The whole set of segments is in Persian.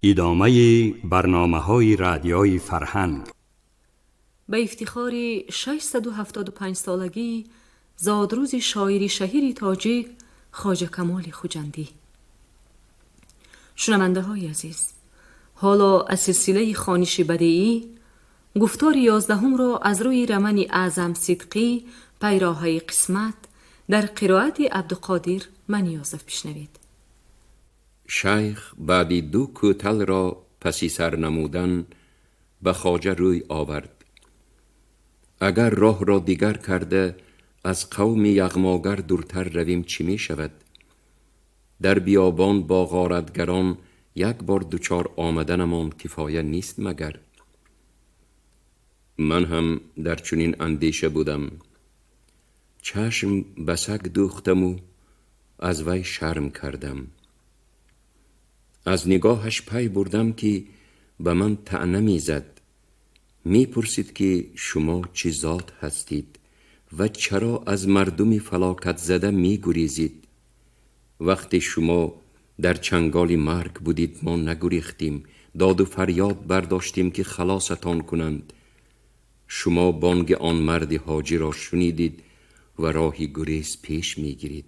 ادامه برنامه‌های رادیوی فرهنگ به افتخار 675 سالگی زادروز شاعری شهیر تاجیک خواجه کمال خوجندی. شنونده های عزیز، حالا از سلسله خوانش بدیعی گفتار 11 را از روی رمن اعظم صدقی پیراهه قسمت در قرائت عبدالقادر منیازف بشنوید. شیخ بعدی 2 کوتل را پسی سر نمودن به خواجه روی آورد. اگر راه را دیگر کرده از قوم یغماگر دورتر رویم چی می شود؟ در بیابان با غارتگران یک بار دوچار آمدنمان کفایه نیست مگر؟ من هم در چنین اندیشه بودم. چشم به سگ دوختم و از وی شرم کردم. از نگاهش پی بردم که به من طعنه می زد. می پرسید که شما چه ذات هستید و چرا از مردم فلاکت زده می گریزید؟ وقتی شما در چنگال مرگ بودید ما نگریختیم، داد و فریاد برداشتیم که خلاصتان کنند. شما بانگ آن مرد حاجی را شنیدید و راهی گریز پیش می گیرید.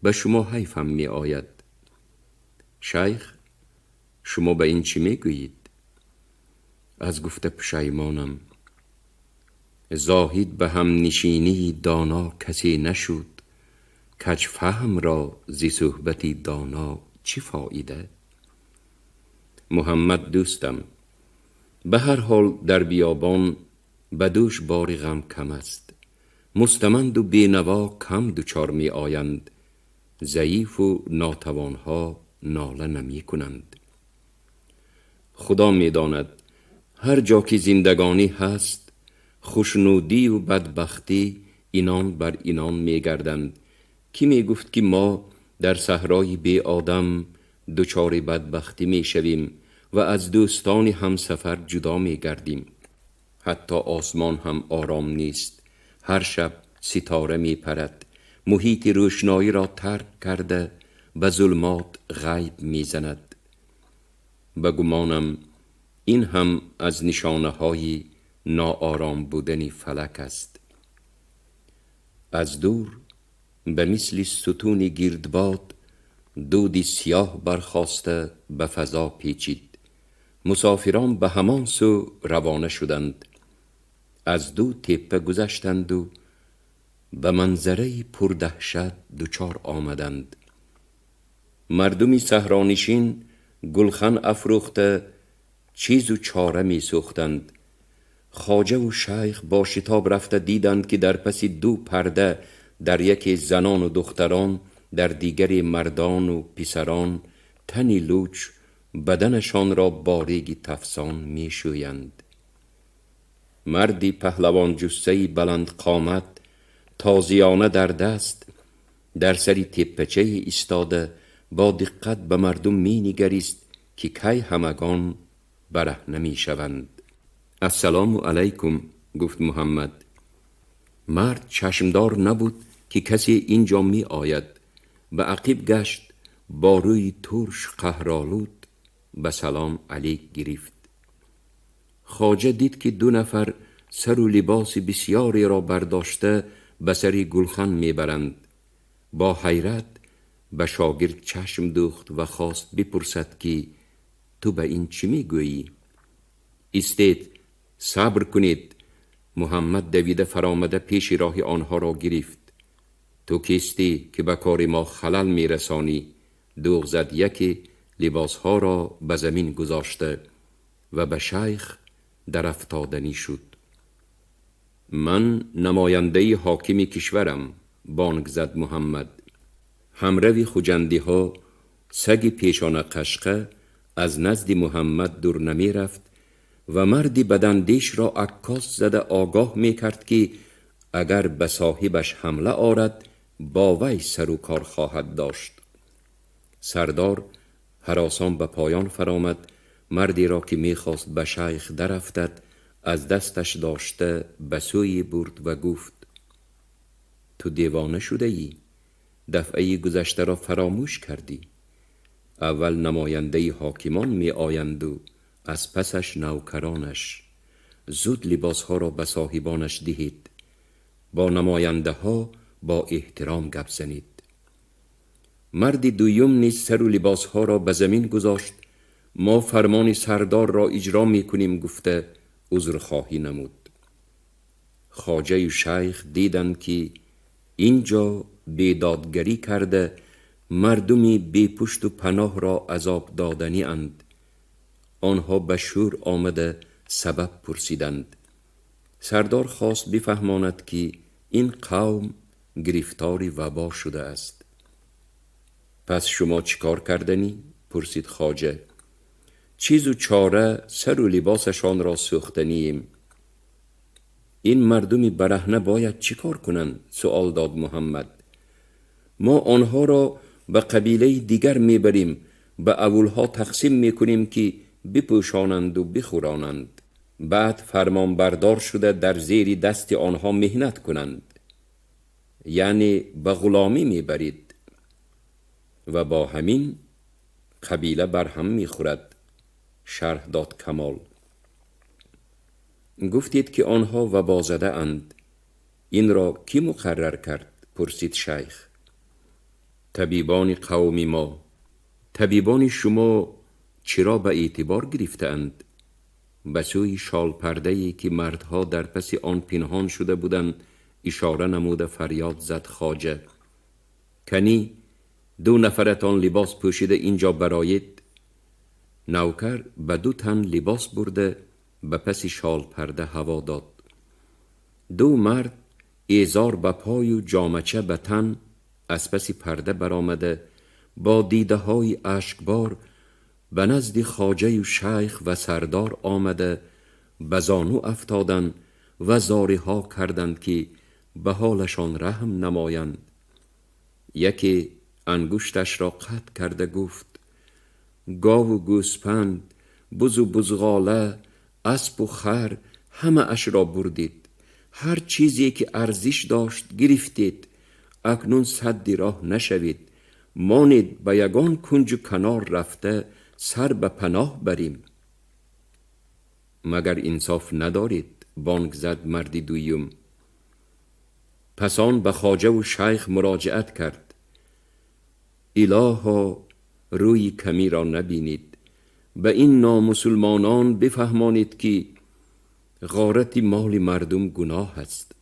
به شما حیفم می آید. شیخ، شما به این چی می گویید؟ از گفته پشیمانم. زاهد به هم نشینی دانا کسی نشد، کج فهم را زی صحبتی دانا چی فایده؟ محمد دوستم، به هر حال در بیابان به دوش بار غم کم است. مستمند و بینوا کم دوچار می آیند. ضعیف و ناتوانها ناله نمی کنند. خدا می داند هر جا که زندگانی هست خوشنودی و بدبختی اینان بر اینان می گردند. کی می گفت که ما در صحرای بی آدم دچار بدبختی می شویم و از دوستان همسفر جدا می گردیم؟ حتی آسمان هم آرام نیست. هر شب ستاره می پرد. محیط روشنایی را ترک کرده به ظلمات غیب می زند. به گمانم این هم از نشانه های ناآرام بودن فلک است. از دور به مثل ستون گردباد دودی سیاه برخاسته به فضا پیچید. مسافران به همان سو روانه شدند. از 2 تپه گذشتند و به منظره پردهشت دوچار آمدند. مردمی صحرانشین گلخن افروخته چیز و چاره می سوختند. خواجه و شیخ با شتاب رفته دیدند که در پس 2 پرده در یکی زنان و دختران، در دیگری مردان و پسران تنی لوچ بدنشان را باریگی تفسان می شویند. مردی پهلوان جثه‌ای بلند قامت تازیانه در دست در سری تپچه ایستاده با دقت به مردم می نگریست که کی همگان برهنه می شوند. السلام علیکم، گفت محمد. مرد چشمدار نبود که کسی اینجا می آید. به عقب گشت، با روی ترش قهرآلود به سلام علیک گرفت. خواجه دید که 2 نفر سر و لباس بسیاری را برداشته به سری گلخن می برند. با حیرت به شاگرد چشم دوخت و خواست بپرسد که تو به این چی می گویی؟ استید، صبر کنید. محمد دویده فرامده پیش راه آنها را گرفت. تو کیستی که به کار ما خلل می رسانی؟ دوغ زد. یکی لباسها را به زمین گذاشته و به شیخ در افتادنی شد. من نماینده حاکم کشورم، بانگ زد محمد. همروی خوجندی ها سگ پیشان قشقه از نزد محمد دور نمی رفت و مردی بداندیش را عکاس زده آگاه می کرد که اگر به صاحبش حمله آرد با وی سر و کار خواهد داشت. سردار هراسان به پایان فرامد. مردی را که می خواست به شیخ در افتد از دستش داشته به سوی برد و گفت تو دیوانه شده ای؟ دفعه گذشته را فراموش کردی؟ اول نماینده حاکمان می آیند و از پسش نوکرانش. زود لباسها را به صاحبانش دهید. با نماینده ها با احترام گپ زنید. مرد دویم نیز سر و لباسها را به زمین گذاشت. ما فرمان سردار را اجرا می کنیم گفته عذرخواهی نمود. خواجه و شیخ دیدند که اینجا بیدادگری کرده مردمی بی پشت و پناه را عذاب دادنی اند. آنها به شور آمده سبب پرسیدند. سردار خواست بفهماند که این قوم گرفتار وبا شده است. پس شما چیکار کردنی؟ پرسید خواجه. چیز و چاره سر و لباسشان را سوختنیم. این مردمی برهنه باید چیکار کنند؟ سؤال داد محمد. ما آنها را به قبیله دیگر میبریم، به اولها تقسیم میکنیم که بپوشانند و بخورانند. بعد فرمان بردار شده در زیر دست آنها مهنت کنند، یعنی به غلامی میبرید و با همین قبیله برهم میخورد. شرح داد کمال. گفتید که آنها وبا زده اند. این را کی مقرر کرد؟ پرسید شیخ. طبیبان قوم ما. طبیبان شما چرا به اعتبار گرفته اند؟ به سوی شال پرده‌ای که مردها در پس آن پنهان شده بودند اشاره نموده فریاد زد خواجه. کنی 2 نفرتان لباس پوشیده اینجا برآیید. نوکر به 2 تن لباس برده به پس شال پرده هوا داد. 2 مرد ایزار به پای و جامچه به تن از پس پرده برآمده با دیده های اشکبار به نزد خواجه و شیخ و سردار آمده به زانو افتادند و زاری ها کردند که به حالشان رحم نمایند. یکی انگشتش را قطع کرده گفت: گاو و گوسپند، بز و بزغاله، اسب و خر همه اش را بردید. هر چیزی که ارزش داشت گرفتید. اکنون سد راه نشوید. مانید به یگان کنج کنار رفته سر به پناه بریم. مگر انصاف ندارید؟ بانگ زد مردی دویم. پس آن به خواجه و شیخ مراجعت کرد: الها روی کمی را نبینید. به این نامسلمانان بفهمانید که غارت مال مردم گناه است.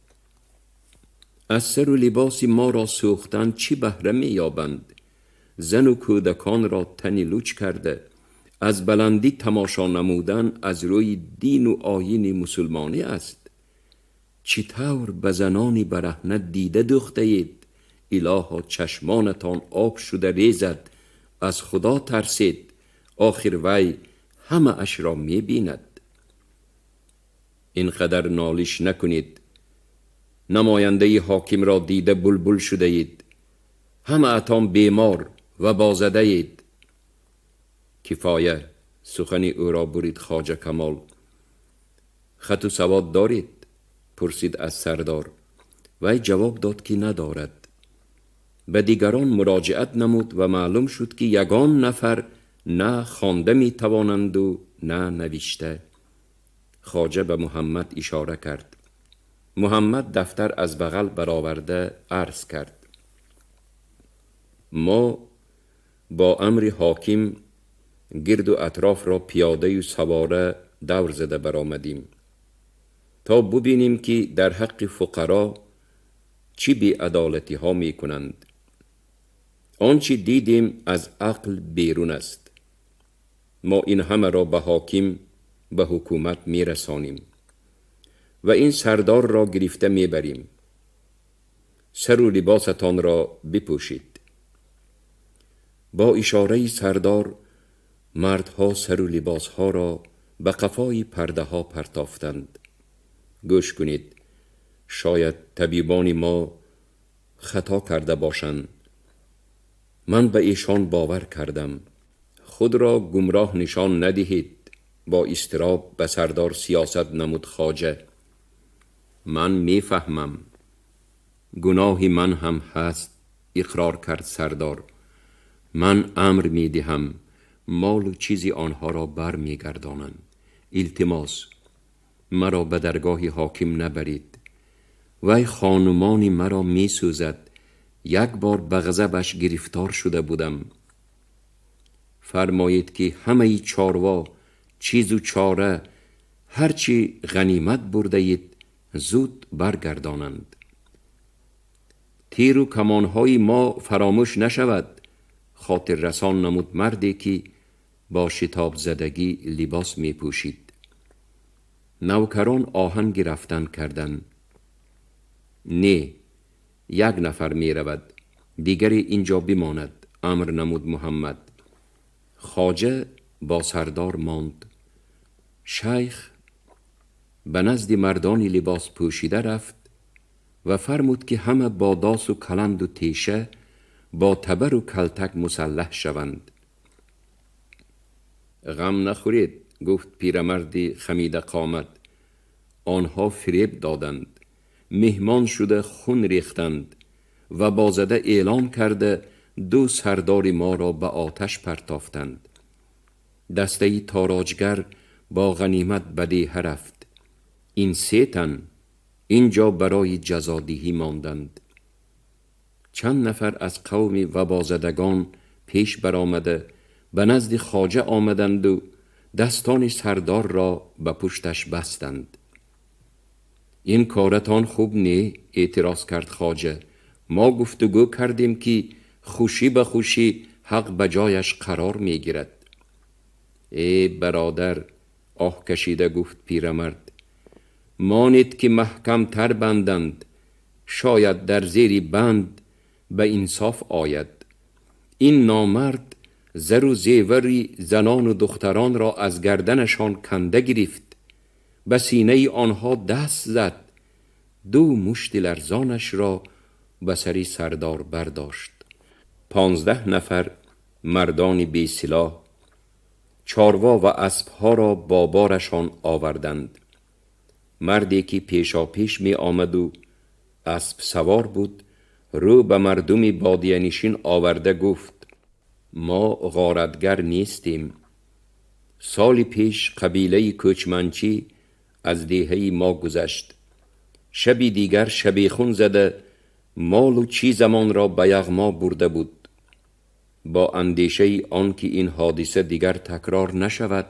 از سر و لباس ما را سوختن چی بهره می یابند؟ زن و کودکان را تنی لوچ کرده از بلندی تماشا نمودن از روی دین و آیین مسلمانی است. چی طور به زنانی برهنه دیده دوخته اید؟ الها چشمانتان آب شده ریزد. از خدا ترسید. آخر وی همه اش را می بیند. اینقدر نالش نکنید. نماینده حاکم را دیده بلبل شده اید. همه اتان بیمار و بازده اید. کفایه. سخنی او را برید خواجه کمال. خط و سواد دارید؟ پرسید از سردار. وی جواب داد که ندارد. به دیگران مراجعت نمود و معلوم شد که یگان نفر نه خوانده می توانند و نه نوشته. خواجه به محمد اشاره کرد. محمد دفتر از بغل برآورده عرض کرد: ما با امر حاکم گرد و اطراف را پیاده و سواره دور زده برآمدیم تا ببینیم که در حق فقرا چی بی‌عدالتی ها می کنند. آنچه دیدیم از عقل بیرون است. ما این همه را به حاکم به حکومت می رسانیم و این سردار را گرفته می بریم. سر و لباستان را بپوشید. با اشاره سردار مردها سر و لباسها را به قفای پرده ها پرتافتند. گوش کنید، شاید طبیبان ما خطا کرده باشند. من به ایشان باور کردم. خود را گمراه نشان ندهید. با اضطراب به سردار سیاست نمود خواجه. من میفهمم. گناهی من هم هست، اقرار کرد سردار. من امر می دهم مال و چیزی آنها را بر می گردانند. التماس مرا به درگاه حاکم نبرید. وی خانمانی مرا می سوزد. یک بار به غضبش گرفتار شده بودم. فرمایید که همه چاروا چیز و چاره هرچی غنیمت برده اید زود برگردانند. تیر و کمانهای ما فراموش نشود. خاطر رسان نمود مردی که با شتاب زدگی لباس می پوشید. نوکران آهنگ رفتن کردند. نه، یک نفر می رود، دیگری اینجا بماند، امر نمود محمد. خواجه با سردار ماند. شیخ به نزد مردان لباس پوشیده رفت و فرمود که همه با داس و کلند و تیشه با تبر و کلتک مسلح شوند. غم نخورید، گفت پیرمردی خمیده قامت. آنها فریب دادند، مهمان شده خون ریختند و بازده اعلان کرده 2 سردار ما را به آتش پرتافتند. دسته تاراجگر با غنیمت بدیه رفت. این 3 تن اینجا برای جزادهی ماندند. چند نفر از قوم و بازدگان پیش برآمده به نزد خواجه آمدند و دستان سردار را به پشتش بستند. این کارتان خوب نه، اعتراض کرد خواجه. ما گفتگو کردیم که خوشی به خوشی حق به جایش قرار می گیرد. ای برادر، آه کشیده گفت پیرمرد، مانید که محکم تر بندند، شاید در زیر بند به انصاف آید. این نامرد زر و زیوری زنان و دختران را از گردنشان کنده گرفت، به سینه آنها دست زد، 2 مشت لرزانش را به سر سردار برداشت. 15 نفر مردان بی سلاح چاروا و اسبها را با بارشان آوردند. مردی که پیشا پیش می آمد و اسب سوار بود رو به مردمی بادیه نشین آورده گفت: ما غارتگر نیستیم. سال پیش قبیله کوچمنچی از دیهی ما گذشت. شبی دیگر شبیخون زده مال و چیزمان را به یغما برده بود. با اندیشه آن که این حادثه دیگر تکرار نشود،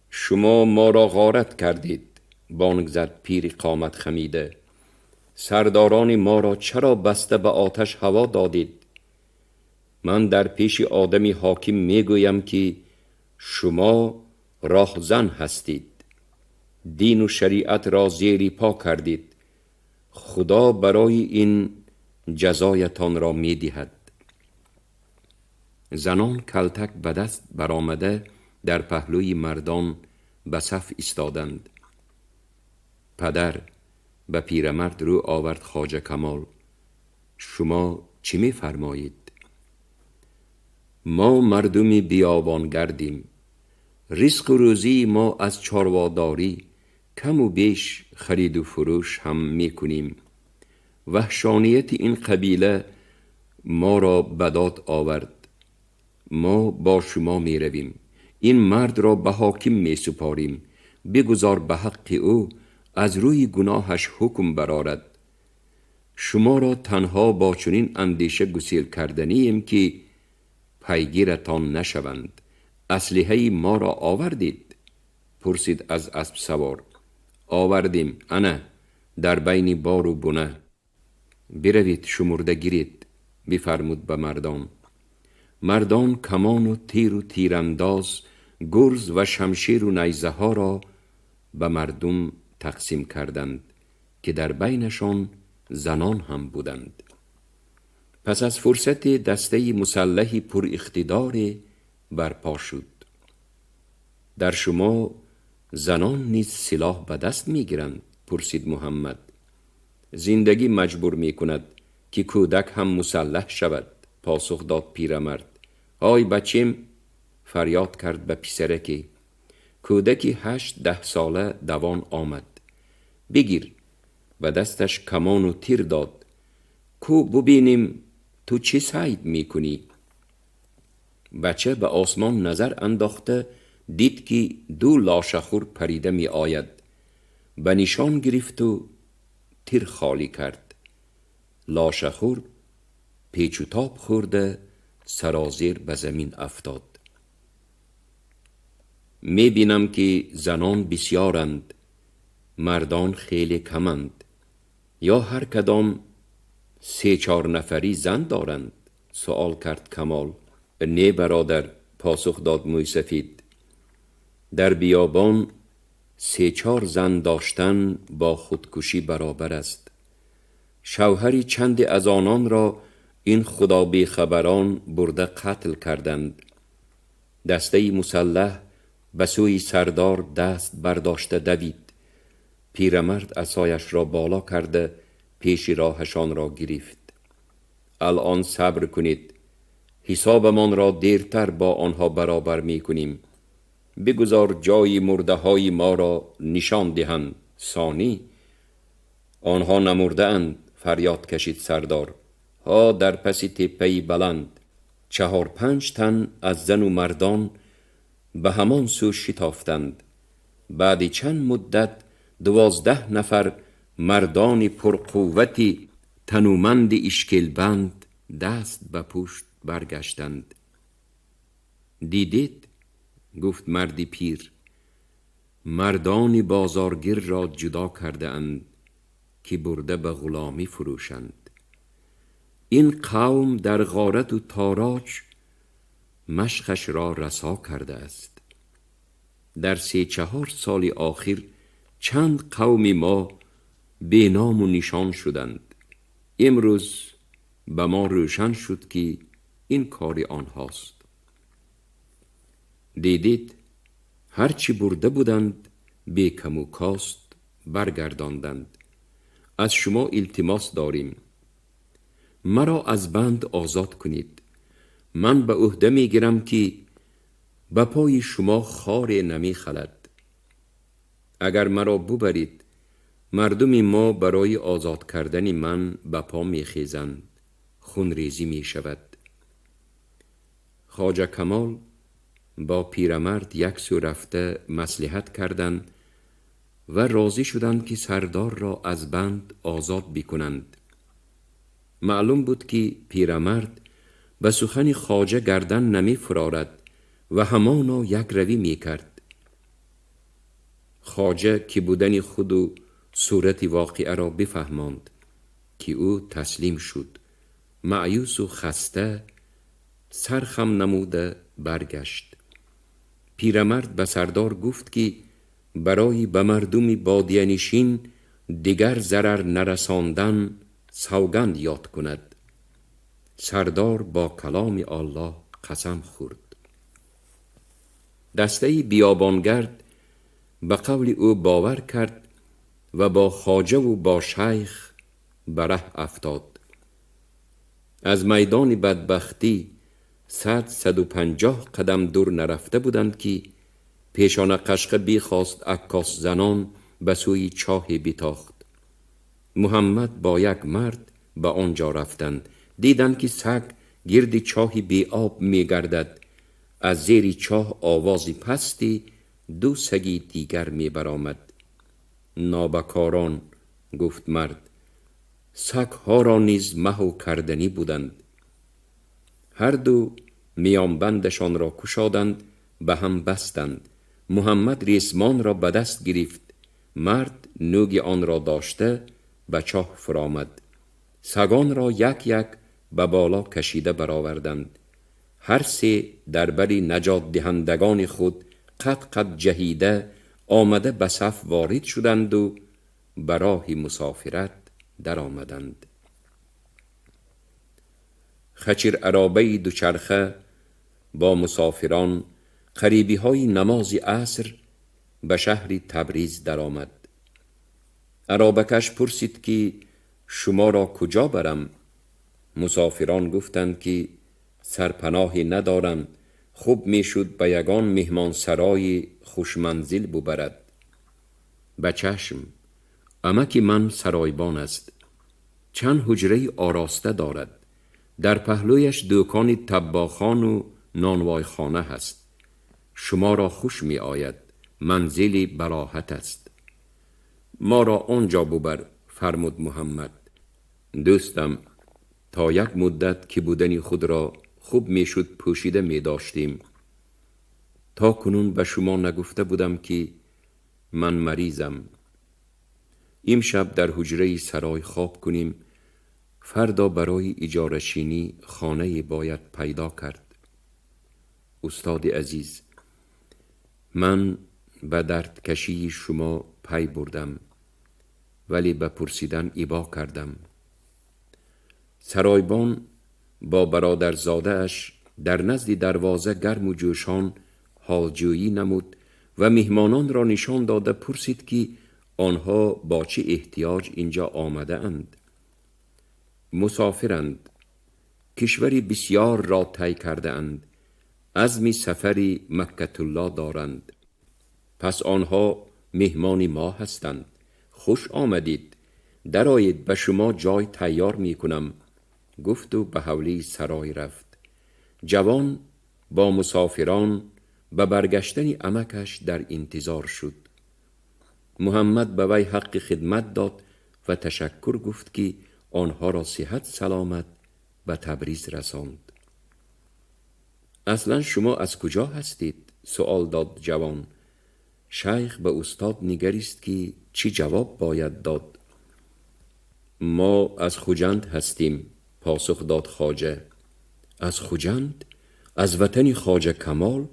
شما ما را غارت کردید. بانگ زد پیر قامت خمیده. سرداران ما را چرا بسته به آتش هوا دادید؟ من در پیش آدمی حاکم می گویم که شما راهزن هستید. دین و شریعت را زیر پا کردید. خدا برای این جزایتان را می دهد. زنان کلتک به دست برآمده در پهلوی مردان به صف ایستادند. پدر به پیرمرد رو آورد خواجه کمال: شما چی می فرمایید؟ ما مردمی بیابان گردیم. رزق و روزی ما از چارواداری کم و بیش خرید و فروش هم می کنیم. وحشانیت این قبیله ما را بداد آورد. ما با شما می رویم. این مرد را به حاکم می سپاریم. بگذار به حق او از روی گناهش حکم برآرد. شما را تنها با چنین اندیشه گسیل کردنیم که پیگیرتان نشوند. اسلحه ما را آوردید؟ پرسید از اسب سوار. آوردیم، انا در بین بار و بنه. بروید شمرده گیرید، بفرمود به مردان. مردان کمان و تیر و تیرانداز، گرز و شمشیر و نیزه ها را به مردم تقسیم کردند که در بینشان زنان هم بودند. پس از فرصت دسته مسلحی پر اقتدار برپا شد. در شما زنان نیز سلاح به دست می گیرند؟ پرسید محمد. زندگی مجبور می کند که کودک هم مسلح شود، پاسخ داد پیرمرد. آی بچیم، فریاد کرد به پسرکی. کودکی 8-10 ساله دوان آمد. بگیر. و دستش کمان و تیر داد. کو ببینیم تو چه صید می کنی؟ بچه به آسمان نظر انداخته دید که 2 لاشخور پریده می آید. به نشان گرفت و تیر خالی کرد. لاشخور پیچ و تاب خورده سرازیر به زمین افتاد. می بینم که زنان بسیارند، مردان خیلی کمند. یا هر کدام 3-4 نفری زن دارند؟ سوال کرد کمال. نه برادر، پاسخ داد موی سفید. در بیابان 3-4 زن داشتن با خودکشی برابر است. شوهری چند از آنان را این خدا بی خبران برده قتل کردند. دسته مسلح به سوی سردار دست برداشته دوید. پیرمرد عصایش را بالا کرده پیش راهشان را گرفت. الان صبر کنید، حسابمان را دیرتر با آنها برابر می کنیم. بگذار جای مرده های ما را نشان دهند. ثانی، آنها نمرده اند، فریاد کشید سردار. ها در پس تپه‌ای بلند 4-5 تن از زن و مردان به همان سو شتافتند. بعد چند مدت 12 نفر مردان پرقوتی تنومند اشکیل بند دست به پشت برگشتند. دیدید؟ گفت مردی پیر. مردان بازارگیر را جدا کرده اند که برده به غلامی فروشند. این قوم در غارت و تاراج مشقش را رسا کرده است. در 3-4 سال آخر چند قوم ما بی نام و نشان شدند. امروز به ما روشن شد که این کار آنهاست. دیدید؟ هرچی برده بودند بی کم و کاست برگرداندند. از شما التماس داریم، مرا از بند آزاد کنید. من به عهده می گیرم که به پای شما خار نمی خلد. اگر مرا ببرید، مردم ما برای آزاد کردن من به پا می خیزند، خونریزی می شود. خواجه کمال با پیرمرد یک سو رفته مصلحت کردند و راضی شدند که سردار را از بند آزاد بکنند. معلوم بود که پیرمرد به سخن خواجه گردن نمی فرارد و همانا یک روی می کرد. خواجه که بودن خود و صورت واقعه را بفهماند که او تسلیم شد. مایوس و خسته سرخم نموده برگشت. پیرمرد به سردار گفت که برای به مردم بادیه نشین دیگر ضرر نرساندن سوگند یاد کند. سردار با کلام الله قسم خورد. دسته بیابانگرد به قول او باور کرد و با خواجه و با شیخ به ره افتاد. از میدان بدبختی 100-150 قدم دور نرفته بودند که پیشان قشقه بیخواست عکاس زنان به سوی چاه بتاخت. محمد با یک مرد به آنجا رفتند. دیدند که سگ گرد چاه بی آب می گردد. از زیر چاه آوازی پستی 2 سگی دیگر می برآمد. نابکاران، گفت مرد، سگها را نیز محو کردنی بودند. هر دو میانبندشان را کشادند، به هم بستند. محمد ریسمان را به دست گرفت. مرد نوگ آن را داشته به چاه فرآمد. سگان را یک یک به بالا کشیده برآوردند. هر 3 در بر نجات دهندگان خود قد جهیده آمده به صف وارد شدند و به راه مسافرت در آمدند. خچر عرابه دوچرخه با مسافران قریبی های نماز عصر به شهر تبریز در آمد. عرابکش پرسید که شما را کجا برم؟ مسافران گفتند که سرپناهی ندارم، خوب میشد به یگان مهمان سرای خوشمنزل ببرد. به چشم، عمک من سرایبان است، چند حجره آراسته دارد. در پهلویش دکان طباخان و نانوای خانه هست. شما را خوش می آید، منزلی براحت است. ما را آنجا ببر، فرمود محمد. دوستم، تا یک مدت که بدن خود را خوب می شد پوشیده می داشتیم. تا کنون به شما نگفته بودم که من مریضم. امشب در حجره سرای خواب کنیم. فردا برای اجاره‌شینی خانه باید پیدا کرد. استاد عزیز، من به دردکشی شما پی بردم، ولی به پرسیدن ابا کردم. سرایبان با برادرزاده اش در نزد دروازه گرم و جوشان حالجویی نمود و مهمانان را نشان داده پرسید که آنها با چه احتیاج اینجا آمده اند. مسافرند، کشوری بسیار را طی کرده اند، عزم سفری مکة الله دارند. پس آنها مهمان ما هستند. خوش آمدید، درآیید، به شما جای تیار می کنم، گفت و به حوله سرای رفت. جوان با مسافران به برگشتن عمکش در انتظار شد. محمد به وی حق خدمت داد و تشکر گفت که آنها را صحت سلامت به تبریز رساند. اصلا شما از کجا هستید؟ سؤال داد جوان. شیخ به استاد نگریست که چی جواب باید داد. ما از خوجند هستیم، پاسخ داد خواجه. از خوجند؟ از وطن خواجه کمال؟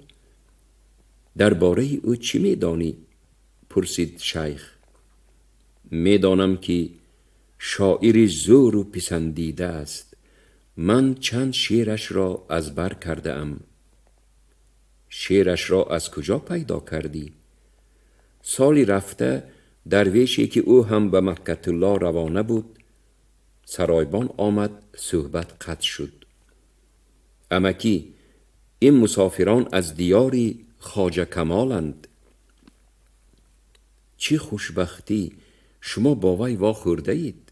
درباره او چی میدانی؟ پرسید شیخ. میدانم که شاعری زور و پسندیده است. من چند شعرش را از بر کرده ام. شعرش را از کجا پیدا کردی؟ سالی رفته درویشی که او هم به مکة الله روانه بود، سرایبان آمد، صحبت قطع شد. امکی، این مسافران از دیاری خواجه کمالند. چی خوشبختی، شما با وی واخورده اید.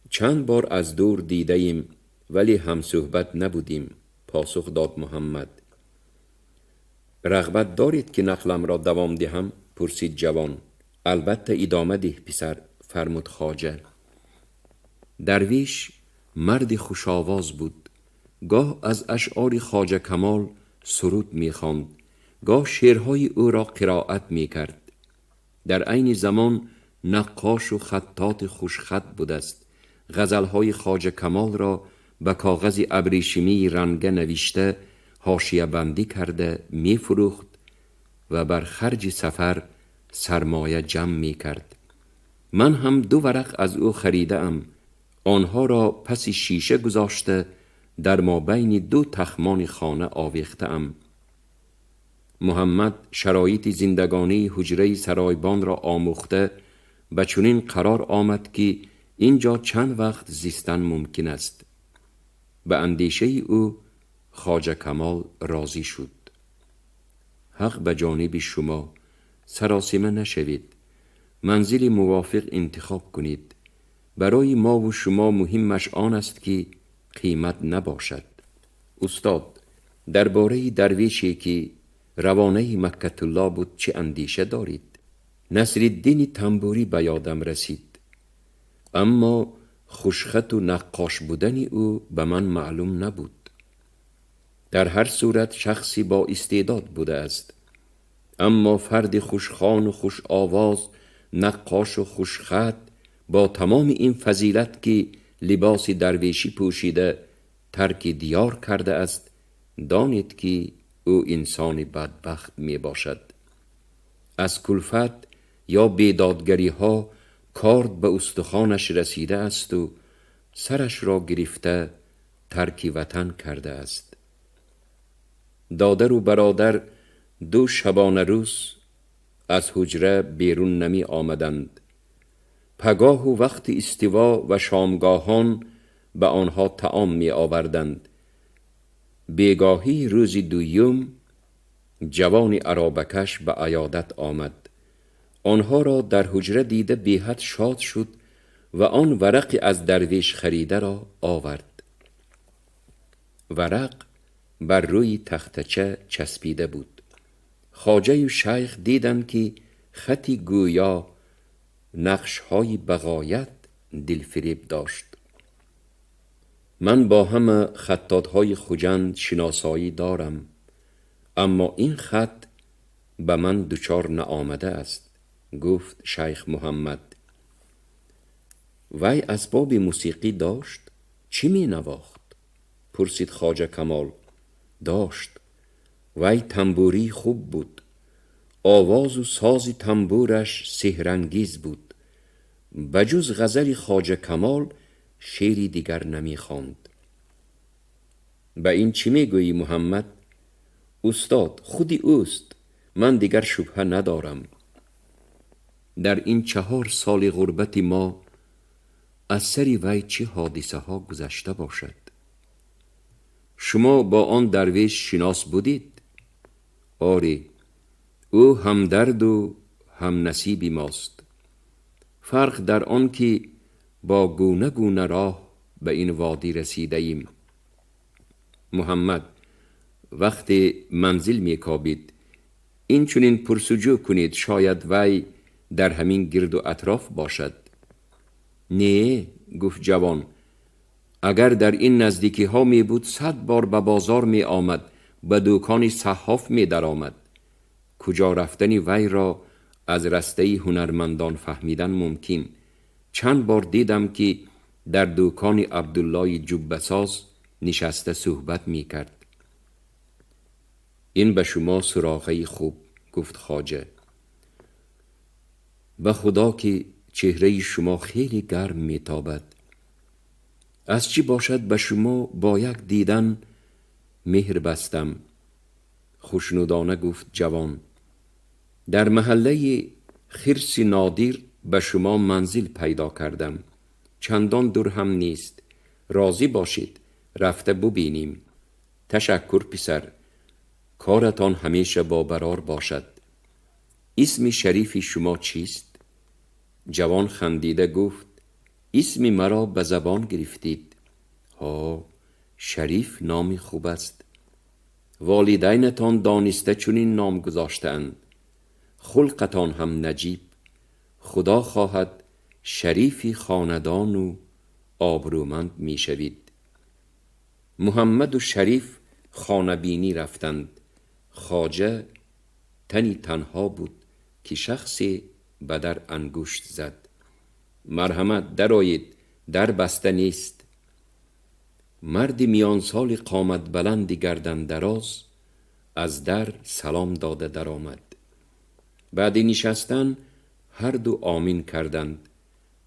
چند بار از دور دیده ایم ولی هم صحبت نبودیم، پاسخ داد محمد. رغبت دارید که نقلم را دوام دهم؟ پرسید جوان. البته ادامه ده پسر، فرمود خواجه. درویش مرد خوش آواز بود. گاه از اشعار خواجه کمال سرود می‌خواند، گاه شعرهای او را قرائت می‌کرد. در عین زمان نقاش و خطاط خوشخط بود است. غزلهای خواجه کمال را به کاغذ ابریشمی رنگه نوشته حاشیه بندی کرده می‌فروخت و بر خرج سفر سرمایه جمع می‌کرد. من هم 2 ورق از او خریده ام. آنها را پس شیشه گذاشته در مابین 2 تخمان خانه آویخته ام. محمد شرایط زندگانی حجره سرایبان را آموخته و چنین قرار آمد که اینجا چند وقت زیستن ممکن است. به اندیشه او خواجه کمال راضی شد. حق به جانب شما، سراسیمه نشوید. منزل موافق انتخاب کنید. برای ما و شما مهمش آن است که قیمت نباشد. استاد، درباره درویشی که روانه مکة الله بود چه اندیشه دارید؟ نصرالدین تنبوری به یادم رسید، اما خوشخط و نقاش بودن او به من معلوم نبود. در هر صورت شخصی با استعداد بوده است، اما فرد خوشخوان و خوش آواز، نقاش و خوشخط، با تمام این فضیلت که لباس درویشی پوشیده ترک دیار کرده است، دانید که او انسان بدبخت می باشد. از کلفت یا بیدادگری ها کارد به استخوانش رسیده است و سرش را گرفته ترک وطن کرده است. دادر و برادر 2 شبانه روز از حجره بیرون نمی آمدند. پگاه و وقت استوا و شامگاهان به آنها طعام می آوردند. بیگاهی روز 2 جوان عرابکش به عیادت آمد. آنها را در حجره دیده بی‌حد شاد شد و آن ورق از درویش خریده را آورد. ورق بر روی تختچه چسبیده بود. خواجه و شیخ دیدند که خطی گویا نقش‌های بغایت دلفریب داشت. من با همه خطاط‌های خجند شناسایی دارم، اما این خط به من دچار نآمده است، گفت شیخ محمد. وی اسباب موسیقی داشت؟ چی می نواخت؟ پرسید خواجه کمال. داشت. وی تنبوری خوب بود. آواز و ساز تنبورش سحرانگیز بود. بجز غزل خواجه کمال شعری دیگر نمی خواند. به این چی می گویی محمد؟ استاد خودی اوست، من دیگر شبهه ندارم. در این 4 سال غربت ما از سری وی چه حادثه ها گذشته باشد. شما با آن درویش شناس بودید؟ آری، او هم درد و هم نصیبی ماست. فرق در آن که با گونه گونه راه به این وادی رسیده ایم. محمد وقتی منزل می کابید این چنین پرسجو کنید شاید وی در همین گرد و اطراف باشد. نه، گفت جوان، اگر در این نزدیکی ها می بود 100 بار به بازار می آمد، به دکان صحاف می در آمد. کجا رفتنی وی را از رسته هنرمندان فهمیدن ممکن. چند بار دیدم که در دکان عبدالله جبه‌ساز نشسته صحبت می کرد. این به شما سراغه خوب، گفت خواجه. به خدا که چهره شما خیلی گرم می تابد. از چی باشد به شما با یک دیدن مهر بستم. خوشنودانه گفت جوان. در محله خرس نادر به شما منزل پیدا کردم. چندان دور هم نیست. راضی باشید رفته ببینیم. تشکر پسر، کارتان همیشه با برار باشد. اسم شریف شما چیست؟ جوان خندیده گفت اسم مرا به زبان گرفتید. ها، شریف نامی خوب است. والدینتان دانسته چنین نام گذاشتند. خلقتان هم نجیب. خدا خواهد شریفی خاندان و آبرومند می شوید. محمد و شریف خانه بینی رفتند. خواجه تنی تنها بود که شخصی به در انگشت زد. مرحمت درآیید، در بسته نیست. مرد میان سال قامت بلند گردن دراز از در سلام داده در آمد. بعد نشستن هر دو آمین کردند.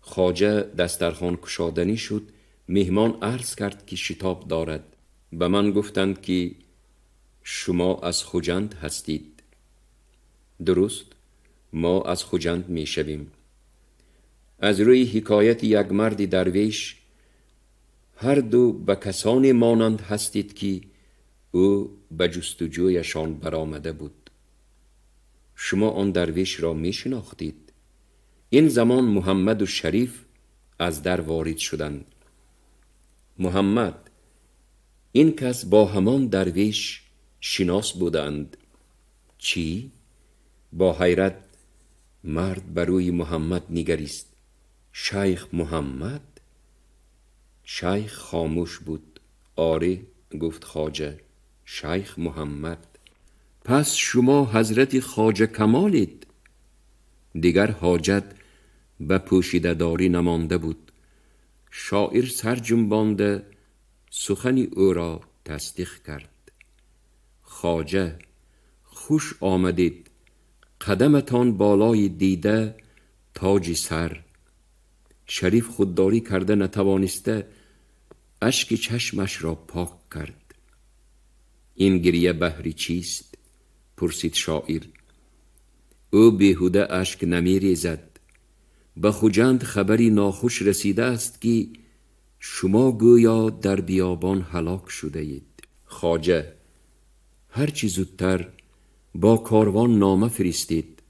خواجه دسترخوان کشادنی شد. مهمان عرض کرد که شتاب دارد. به من گفتند که شما از خجند هستید. درست، ما از خجند می شویم. از روی حکایت یک مرد درویش هر دو به کسانی مانند هستید که او به جستجویشان برآمده بود. شما آن درویش را می شناختید؟ این زمان محمد و شریف از در وارد شدند. محمد، این کس با همان درویش شناس بودند. چی؟ با حیرت مرد بر روی محمد نگریست. شیخ محمد؟ شیخ خاموش بود. آره، گفت خواجه، شیخ محمد. پس شما حضرت خواجه کمالید؟ دیگر حاجت به پوشیده داری نمانده بود. شاعر سر جنبانده سخن او را تصدیق کرد. خواجه، خوش آمدید. قدمتان بالای دیده تاج سر. شریف خودداری کرده نتوانسته اشک چشمش را پاک کرد. این گریه بهری چیست؟ پرسید شاعر. او بیهوده اشک نمی ریزد. به خجند خبری ناخوش رسیده است که شما گویا در بیابان هلاک شده اید. خواجه، هرچی زودتر با کاروان نامه فرستید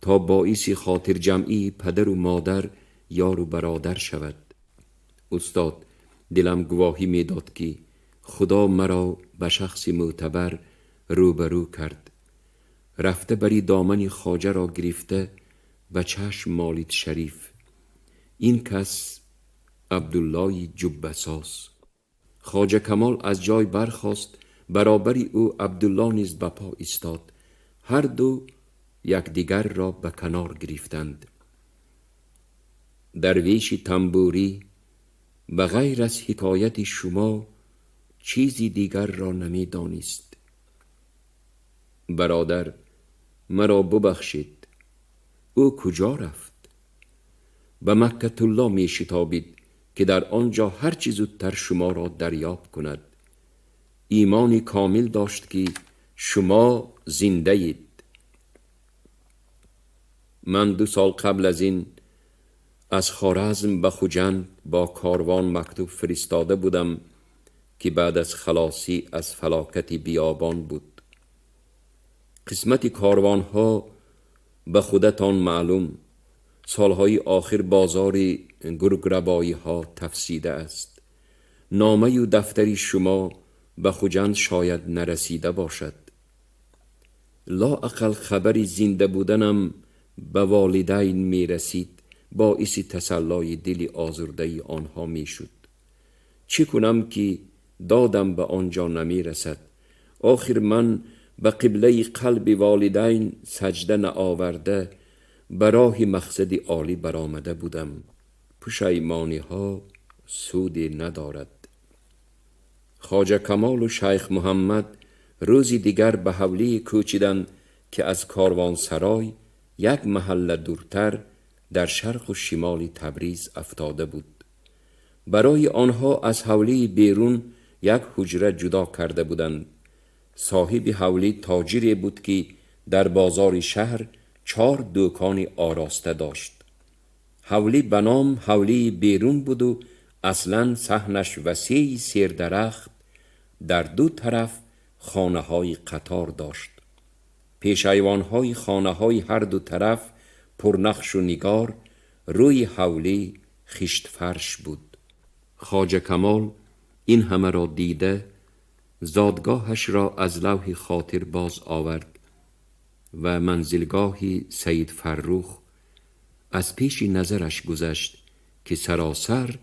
تا باعث خاطر جمعی پدر و مادر یار و برادر شود. استاد، دلم گواهی می داد که خدا مرا به شخص معتبر روبرو کرد. رفته بری دامن خواجه را گرفته به چشم مالید شریف. این کس عبدالله جبساس. خواجه کمال از جای برخاست، برابری او عبدالله نیز به پا ایستاد. هر دو یکدیگر را به کنار گرفتند. درویش تنبوری به غیر از حکایت شما چیزی دیگر را نمی دانست. برادر، مرا ببخشید. او کجا رفت؟ به مکة الله می شتابید که در آنجا هر چیز زودتر شما را دریافت کند. ایمانی کامل داشت که شما زنده اید. من 2 سال قبل از این از خوارزم به خوجند با کاروان مکتوب فرستاده بودم که بعد از خلاصی از فلاکت بیابان بود. قسمت کاروان ها به خودتان معلوم. سالهای آخر بازار گرگربایی ها تفسیده است. نامه و دفتری شما به خوجند شاید نرسیده باشد. لااقل خبری زنده بودنم به والدین می رسید، باعث تسلای دل آزرده آنها می شد. چه کنم که دادم به آنجا نمی رسد؟ آخر من به قبله قلب والدین سجده نآورده به راه مقصد عالی برآمده بودم. پشیمانی ها سودی ندارد. خواجه کمال و شیخ محمد روزی دیگر به حولی کوچیدند که از کاروانسرای یک محله دورتر در شرق و شمال تبریز افتاده بود. برای آنها از حولی بیرون یک حجره جدا کرده بودند. صاحب حولی تاجری بود که در بازار شهر 4 دکان آراسته داشت. حولی به نام حولی بیرون بود و اصلاً صحنش وسیع سیر درخت در 2 طرف خانه های قطار داشت. پیش ایوان های خانه های هر 2 طرف پرنقش و نگار، روی حولی خشت فرش بود. خواجه کمال این همه را دیده زادگاهش را از لوح خاطر باز آورد و منزلگاه سید فرخ از پیش نظرش گذشت که سراسر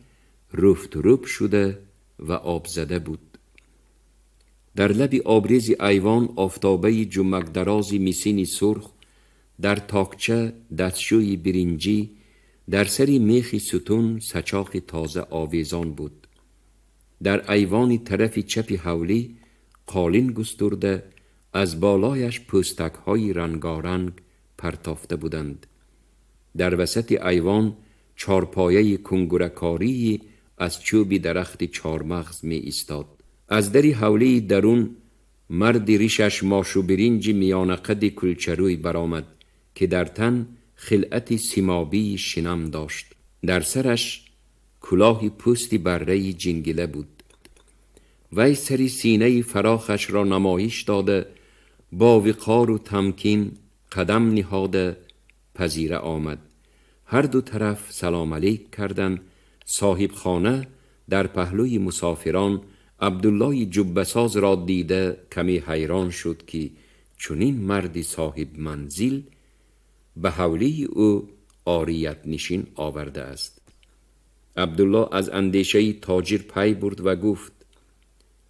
رفت روب شده و آب زده بود. در لب آبریز ایوان آفتابه جمک درازی میسین سرخ، در تاکچه دستشوی برنجی، در سری میخی ستون سچاق تازه آویزان بود. در ایوان طرف چپ حولی قالین گسترده، از بالایش پوستک های رنگارنگ پرتافته بودند. در وسط ایوان چارپایه کنگرکاری از چوبی درخت چارمغز می ایستاد. از دری حولی درون مرد ریشش ماش و برنج میان قد کلچروی برآمد که در تن خلعت سیمابی شنم داشت. در سرش کلاه پوستی بره جنگله بود. وی سری سینه فراخش را نمایش داده با وقار و تمکین قدم نهاده پذیره آمد. هر 2 طرف سلام علیک کردند. صاحب خانه در پهلوی مسافران عبدالله جبساز را دیده کمی حیران شد که چنین مردی صاحب منزل به حولی او عاریت نشین آورده است. عبدالله از اندیشه تاجر پی برد و گفت: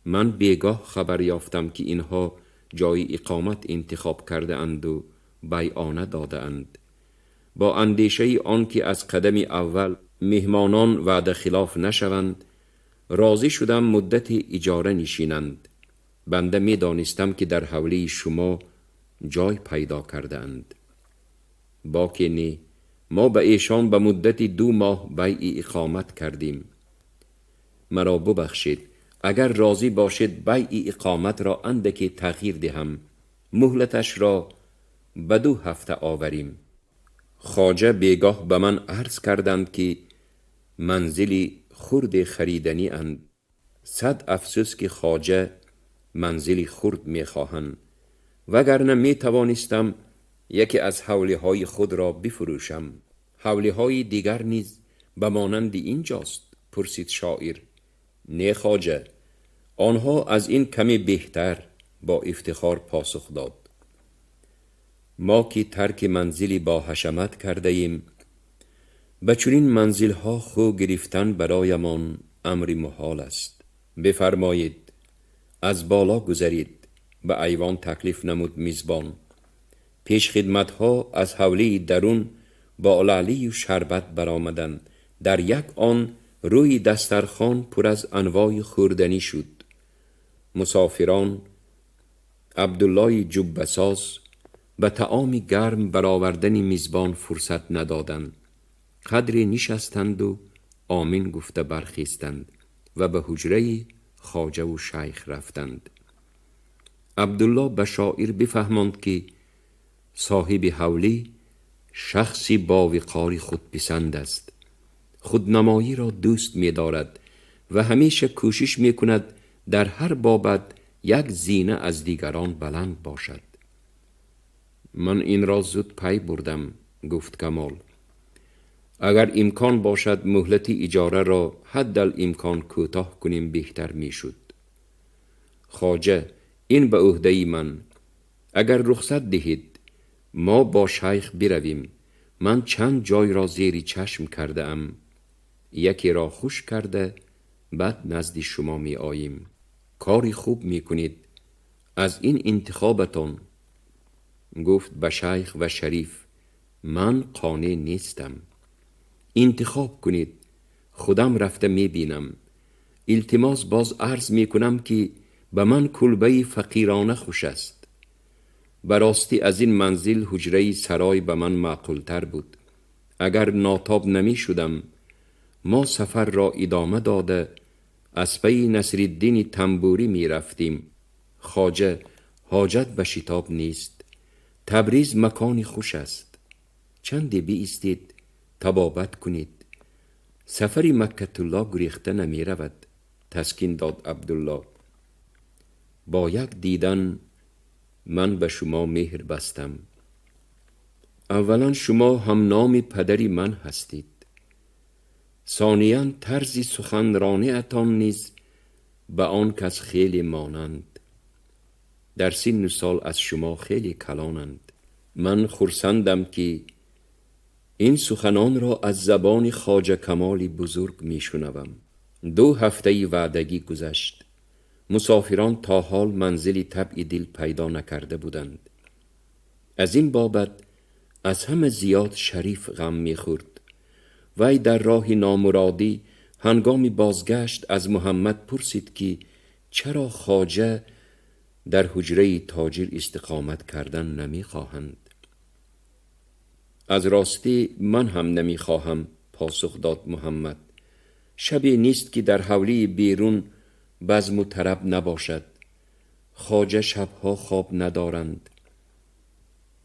من بیگاه خبر یافتم که اینها جای اقامت انتخاب کرده اند و بیعانه داده اند. با اندیشه آن که از قدم اول مهمانان وعده خلاف نشوند راضی شدم مدت اجاره نشینند. بنده می دانستم که در حولی شما جای پیدا کرده اند. باکی نه، ما به ایشان به مدت 2 ماه بیع اقامت کردیم. مرا ببخشید، اگر راضی باشید بیع اقامت را اندکی تغییر دهم، مهلتش را به 2 هفته آوریم. خواجه بیگاه به من عرض کردند که منزلی خرد خریدنی اند. 100 افسوس که خواجه منزلی خرد می خواهند، وگرنه می توانستم یکی از حولی های خود را بفروشم. حولی های دیگر نیز به مانند اینجاست. پرسید شاعر: نه خواجه، آنها از این کمی بهتر با افتخار پاسخ داد: ما که ترک منزلی با حشمت کرده ایم، به چنین منزل ها خو گرفتن برایمان امر محال است. بفرمایید از بالا گذرید. به ایوان تکلیف نمود میزبان. پیش خدمت ها از حوله درون با لعلی و شربت برآمدند. در یک آن روی دسترخوان پر از انواع خوردنی شد. مسافران عبدالله جبه‌ساز به طعام گرم برآوردن میزبان فرصت ندادند. قدری نشستند و آمین گفته برخیستند و به حجره خواجه و شیخ رفتند. عبدالله به شاعر بفهماند که صاحب حوله شخصی با وقار خودپسند است. خودنمایی را دوست می دارد و همیشه کوشش می کند در هر بابت یک زینه از دیگران بلند باشد. من این را زود پی بردم، گفت کمال. اگر امکان باشد مهلت اجاره را حد الامکان کوتاه کنیم بهتر می شد. خواجه این به عهده من. اگر رخصت دهید ما با شیخ برویم. من چند جای را زیر چشم کرده ام. یکی را خوش کرده بعد نزد شما می آییم. کاری خوب می کنید. از این انتخابتان. گفت به شیخ و شریف من قانع نیستم. انتخاب کنید. خودم رفته می بینم. التماس باز عرض می کنم که به من کلبه فقیرانه خوش است. براستی از این منزل حجره سرای به من معقول تر بود. اگر ناتاب نمی شدم ما سفر را ادامه داده از پی نصرالدین تنبوری می رفتیم. خواجه حاجت به شتاب نیست. تبریز مکانی خوش است. چندی بایستید طبابت کنید. سفری مکة الله گریخته نمی رود. تسکین داد عبدالله. با یک دیدن من به شما مهر بستم. اولا شما هم نام پدری من هستید. ثانیاً طرز سخنرانی اتان نیز به آن کس خیلی مانند. در سن و سال از شما خیلی کلانند. من خرسندم که این سخنان را از زبان خواجه کمال بزرگ می شنوم. 2 هفته وعدگی گذشت. مسافران تا حال منزلی طبع دل پیدا نکرده بودند. از این بابت از همه زیاد شریف غم می خورد. وی در راه نامرادی هنگامی بازگشت از محمد پرسید که چرا خواجه در حجره تاجر استقامت کردن نمی خواهند. از راستی من هم نمی خواهم، پاسخ داد محمد. شبی نیست که در حوله بیرون بزم و طرب نباشد. خواجه شبها خواب ندارند.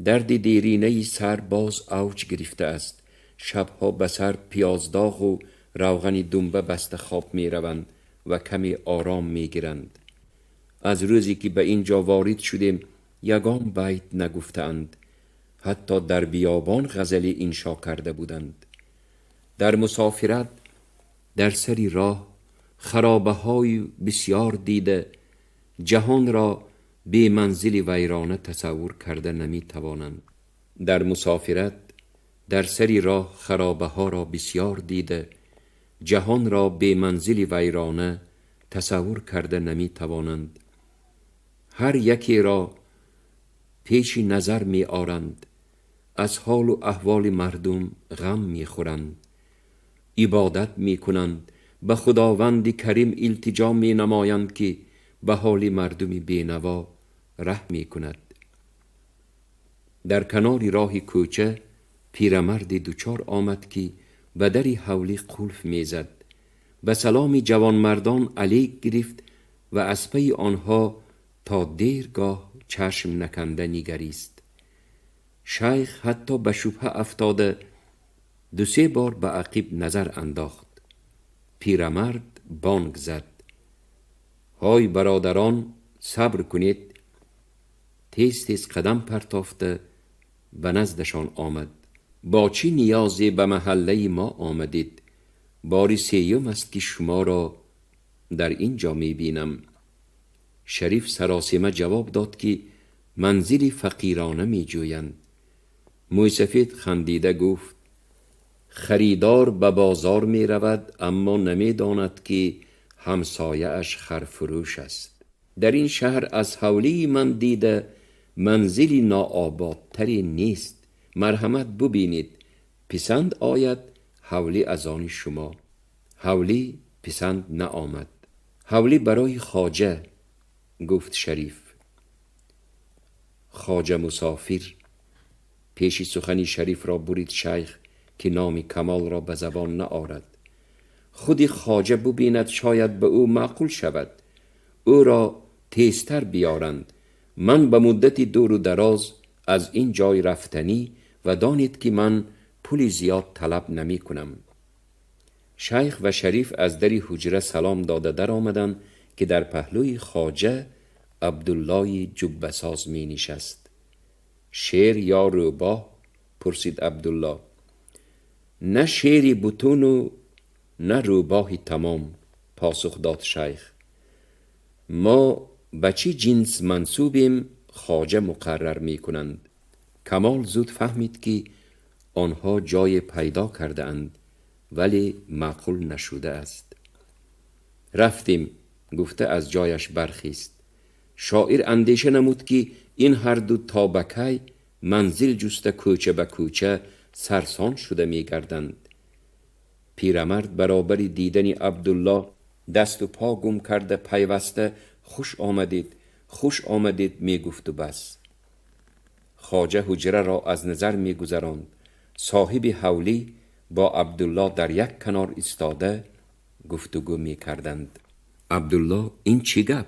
درد دیرینه سر باز اوج گرفته است. شبها به سر پیازداغ و روغن دنبه بسته خواب می روند و کمی آرام می گیرند. از روزی که به اینجا وارد شدیم یگان بیت نگفتند. حتی در بیابان غزلی انشا کرده بودند. در مسافرت در سری راه خرابه های بسیار دیده جهان را بی منزل ویرانه تصور کرده نمی توانند. در مسافرت در سری راه خرابه ها را بسیار دیده جهان را بی منزل ویرانه تصور کرده نمی توانند. هر یکی را پیش نظر می آرند. از حال و احوال مردم غم می خورند. عبادت می کنند. به خداوند کریم التجا می نمایند که به حال مردم بینوا رحم کند. در کنار راه کوچه پیرمرد دوچار آمد که به در حوله قلف میزد. به سلام جوان مردان علیک گرفت و از پی آنها تا دیرگاه چشم نکنده نگریست. شیخ حتی به شبهه افتاده 2-3 بار به عقب نظر انداخت. پیرمرد بانگ زد: های برادران، صبر کنید. تیز تیز قدم پرتافته به نزدشان آمد. با چی نیازی به محله ما آمدید؟ باری 3م است که شما را در اینجا می بینم. شریف سراسیمه جواب داد که منزلی فقیرانه می جویند. موی سفید خندیده گفت خریدار به بازار می رود اما نمی داند که همسایه اش خرفروش است. در این شهر از حولی من دیده منزلی ناآبادتری نیست. مرحمت ببینید، پسند آید حولی از آن شما. حولی پسند نآمد. حولی برای خواجه، گفت شریف. خواجه مسافر. پیشی سخنی شریف را برید شیخ که نام کمال را به زبان نآورد. خودی خواجه ببیند شاید به او معقول شود، او را تیزتر بیارند. من به مدتی دور و دراز از این جای رفتنی و دانید که من پولی زیاد طلب نمی کنم. شیخ و شریف از دری حجره سلام داده در آمدند که در پهلوی خواجه عبدالله جبه ساز می نشست. شعر یا روباه؟ پرسید عبدالله. نه شعری بطون و نه روباهی تمام، پاسخ داد شیخ. ما به چی جنس منصوبیم خواجه مقرر می کنند. کمال زود فهمید که آنها جای پیدا کرده اند ولی معقول نشده است. رفتیم، گفته از جایش برخیست. شاعر اندیشه نمود که این هر دو تابکی منزل جسته کوچه به کوچه سرسان شده می گردند. پیرمرد برابر دیدن عبدالله دست و پا گم کرده پیوسته خوش آمدید، خوش آمدید می گفت و بس. خواجه حجره را از نظر می گذراند. صاحب حولی با عبدالله در یک کنار ایستاده گفتگو می کردند. عبدالله این چی گپ؟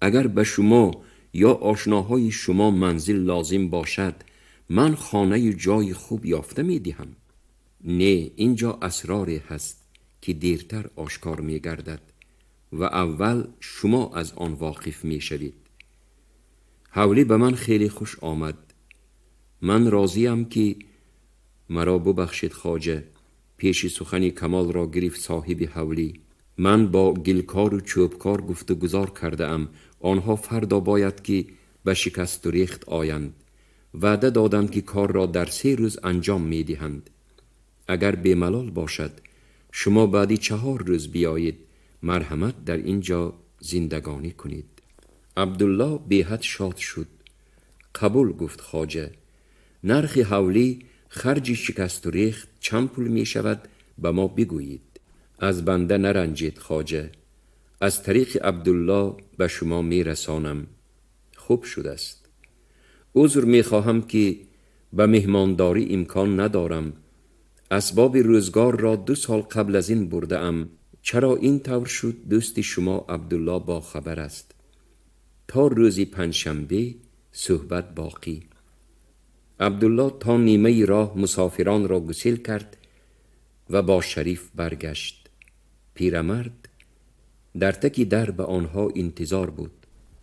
اگر به شما یا آشناهای شما منزل لازم باشد من خانه جای خوب یافته می دهم. نه، اینجا اسراری هست که دیرتر آشکار می گردد و اول شما از آن واقف می شوید. حولی به من خیلی خوش آمد. من راضیم که مرا ببخشید خواجه. پیش سخنی کمال را گرفت صاحب حولی. من با گلکار و چوبکار گفتگوزار کرده ام. آنها فردا باید که به شکست و ریخت آیند. وعده دادند که کار را در 3 روز انجام می دهند. اگر بیملال باشد شما بعدی 4 روز بیایید، مرحمت در اینجا زندگانی کنید. عبدالله بی‌حد شاد شد. قبول، گفت خواجه. نرخ حولی خرج شکست و ریخت چند پول می شود به ما بگویید. از بنده نرنجید خواجه، از طریق عبدالله به شما می رسانم. خوب شده است. عذر می خواهم که به مهمانداری امکان ندارم. اسباب روزگار را 2 سال قبل از این برده ام. چرا این طور شد دوست شما عبدالله با خبر است. تا روزی پنجشنبه صحبت باقی. عبدالله تا نیمه راه مسافران را گسیل کرد و با شریف برگشت. پیرمرد در تکی در به آنها انتظار بود.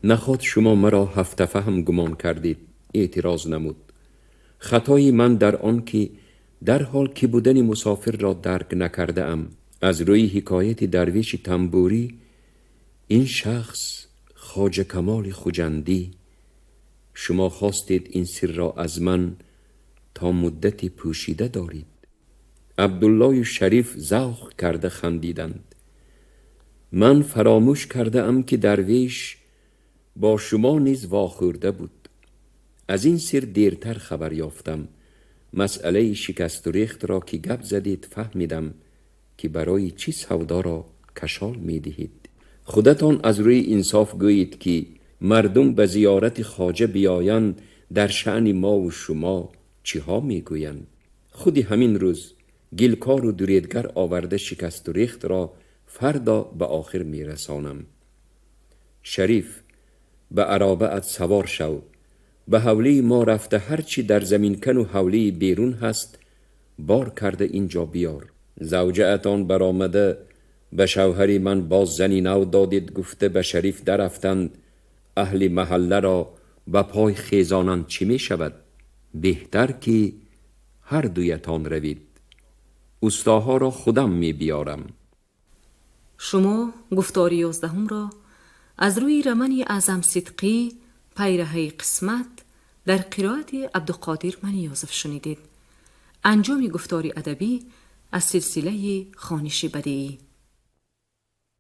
نخواد شما مرا 7 فهم گمان کردید، اعتراض نمود. خطای من در آن که در حال که بودن مسافر را درک نکرده ام. از روی حکایت درویش تنبوری این شخص خواجه کمال خوجندی، شما خواستید این سر را از من تا مدتی پوشیده دارید. عبدالله شریف ذوق کرده خندیدند. من فراموش کرده ام که درویش با شما نیز واخورده بود. از این سر دیرتر خبر یافتم. مسئله شکست و ریخت را که گپ زدید فهمیدم که برای چی سودا را کشال می دهید. خودتان از روی انصاف گویید که مردم به زیارت خواجه بیایند در شأن ما و شما چی ها می گویند. خودی همین روز گلکار و دریدگر آورده شکست و ریخت را فردا به آخر می رسانم. شریف به عرابه‌ات سوار شو. به حولی ما رفته هرچی در زمین کن و حولی بیرون هست بار کرده اینجا بیار. زوجه‌تان برآمده به شوهری من باز زنی نو دادید گفته به شریف درفتند. اهل محله را به پای خیزانند چی می شود؟ بهتر که هر دویتان روید. استاها را خودم می بیارم. شما گفتار 11 را از روی رمن اعظم صدقی پیرهه قسمت در قرائت عبدالقادر منی یوسف شنیدید. انجام گفتار ادبی از سلسله خوانش بدیعی.